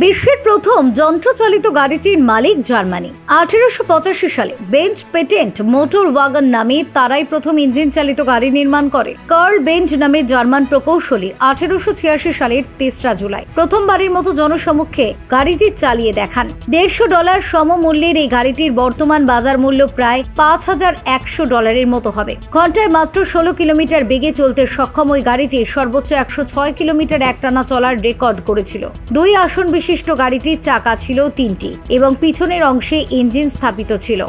বিশ্বের প্রথম যন্ত্রচালিত গাড়িটির মালিক জার্মানি। 1885 সালে বেঞ্জ পেটেন্ট মোটর ওয়াগন নামে তারাই প্রথম ইঞ্জিন চালিত গাড়ি নির্মাণ করে। কার্ল বেঞ্জ নামে জার্মান প্রকৌশলী 1886 সালের 3রা জুলাই প্রথমবারের মতো জনসমক্ষে গাড়িটি চালিয়ে দেখান। $150 সমমূল্যের এই গাড়িটির বর্তমান বাজার মূল্য প্রায় $5100 মতো হবে। ঘন্টায় মাত্র 16 কিলোমিটার বেগে চলতে সক্ষম ওই গাড়িটি সর্বোচ্চ 106 কিলোমিটার একটানা চলার রেকর্ড করেছিল। 2 আসন বিশিষ্ট গাড়িটির চাকা ছিল 3টি এবং পিছনের অংশে ইঞ্জিন স্থাপিত ছিল।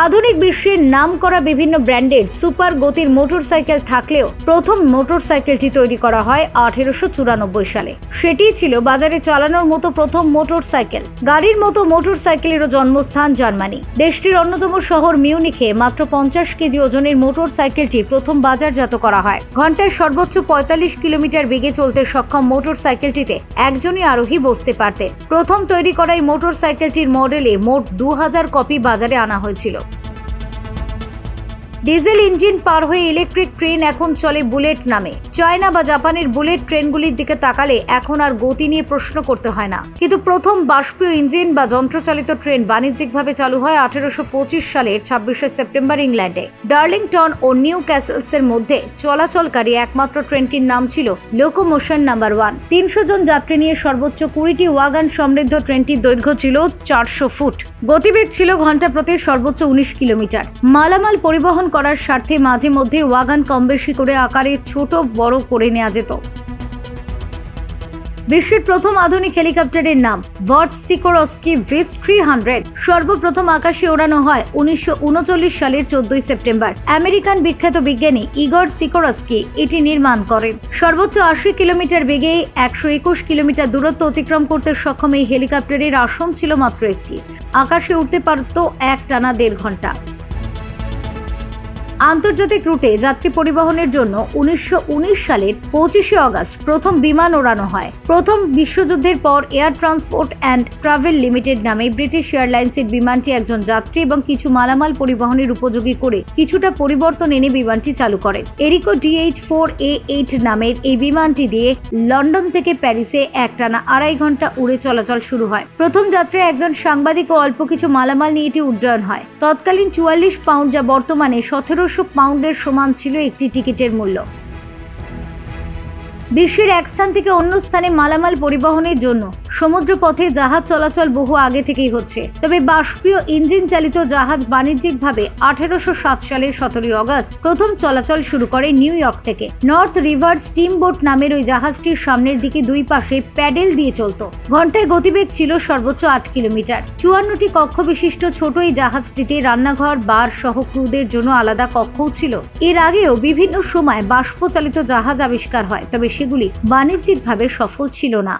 আধুনিক বিশ্বের নামকরা বিভিন্ন ব্র্যান্ডের সুপার গতির মোটরসাইকেল থাকলেও প্রথম মোটরসাইকেলটি তৈরি করা হয় 1894 সালে। সেটিই ছিল বাজারে চালানোর মতো প্রথম মোটরসাইকেল। গাড়ির মতো মোটরসাইকেলেরও জন্মস্থান জার্মানি। দেশটির অন্যতম শহর মিউনিখে মাত্র 50 কেজি ওজনের মোটরসাইকেলটি প্রথম বাজারজাত করা হয়। ঘন্টায় সর্বোচ্চ 45 কিলোমিটার বেগে চলতে সক্ষম মোটরসাইকেলটিতে একজনই আরোহী বসতে পারতেন। প্রথম তৈরি করা এই মোটরসাইকেলটির মডেলে মোট 2000 কপি বাজারে আনা হয়েছিল। ডিজেল ইঞ্জিন পার হয়ে ইলেকট্রিক ট্রেন এখন চলে বুলেট নামে। চায়না বা জাপানের বুলেট ট্রেনগুলির দিকে তাকালে এখন আর গতি নিয়ে প্রশ্ন করতে হয় না। কিন্তু প্রথম বাষ্পীয় ইঞ্জিন বা যন্ত্রচালিত ট্রেন বাণিজ্যিকভাবে চালু হয় 1825 সালের 26শে সেপ্টেম্বর ইংল্যান্ডে। ডার্লিংটন ও নিউ ক্যাসেলসের মধ্যে চলাচলকারী একমাত্র ট্রেনটির নাম ছিল লোকোমোশন নাম্বার 1। 300 জন যাত্রী নিয়ে সর্বোচ্চ 20টি ওয়াগন সমৃদ্ধ ট্রেনটির দৈর্ঘ্য ছিল 400 ফুট। গতিবেগ ছিল ঘন্টা প্রতি সর্বোচ্চ 19 কিলোমিটার। মালামাল পরিবহন করার স্বার্থে মাঝে মধ্যে ওয়াগন কম বেশি করে আকারে ছোট বড় করে নেওয়া যেত। বিশ্বের প্রথম আধুনিক হেলিকপ্টারের নাম ভট সিকোরস্কি ভিস-300। সর্বপ্রথম আকাশে ওড়ানো হয় 1939 সালের 14 সেপ্টেম্বর। আমেরিকান বিখ্যাত বিজ্ঞানী ইগর সিকোরস্কি এটি নির্মাণ করেন। সর্বোচ্চ 80 কিলোমিটার বেগে 121 কিলোমিটার দূরত্ব অতিক্রম করতে সক্ষম এই হেলিকপ্টারের আসন ছিল মাত্র একটি। আকাশে উঠতে পারত একটানা 1.5 ঘন্টা। আন্তর্জাতিক রুটে যাত্রী পরিবহনের জন্য 1919 সালের 25শে অগস্ট প্রথম বিমান ওড়ানো হয়। প্রথম বিশ্বযুদ্ধের পর air transport and travel limited নামে ব্রিটিশ এয়ারলাইন্সের বিমানটি একজন যাত্রী এবং কিছু মালামাল পরিবহনের উপযোগী করে কিছুটা পরিবর্তন এনে বিমানটি চালু করেন। এরিকো DH-4A8 নামের এই বিমানটি দিয়ে লন্ডন থেকে প্যারিসে একটানা 2.5 ঘন্টা উড়ে চলাচল শুরু হয়। প্রথম যাত্রায় একজন সাংবাদিক ও অল্প কিছু মালামাল নিয়ে এটি উড্ডয়ন হয়। তৎকালীন 44 পাউন্ড, যা বর্তমানে 1700 পাউন্ডের সমান ছিল একটি টিকিটের মূল্য। বিশ্বের এক স্থান থেকে অন্য স্থানে মালামাল পরিবহনের জন্য সমুদ্রপথে জাহাজ চলাচল বহু আগে থেকেই হচ্ছে। তবে বাষ্পীয় ইঞ্জিন চালিত জাহাজ বাণিজ্যিকভাবে 1807 সালের 17 অগস্ট প্রথম চলাচল শুরু করে নিউ ইয়র্ক থেকে। নর্থ রিভার স্টিম বোট নামের ওই জাহাজটির সামনের দিকে 2 পাশে প্যাডেল দিয়ে চলত। ঘন্টায় গতিবেগ ছিল সর্বোচ্চ 8 কিলোমিটার। 54টি কক্ষ বিশিষ্ট ছোট এই জাহাজটিতে রান্নাঘর, বার সহ ক্রুদের জন্য আলাদা কক্ষও ছিল। এর আগেও বিভিন্ন সময় বাষ্প চালিত জাহাজ আবিষ্কার হয়, তবে সেগুলি বাণিজ্যিকভাবে সফল ছিল না।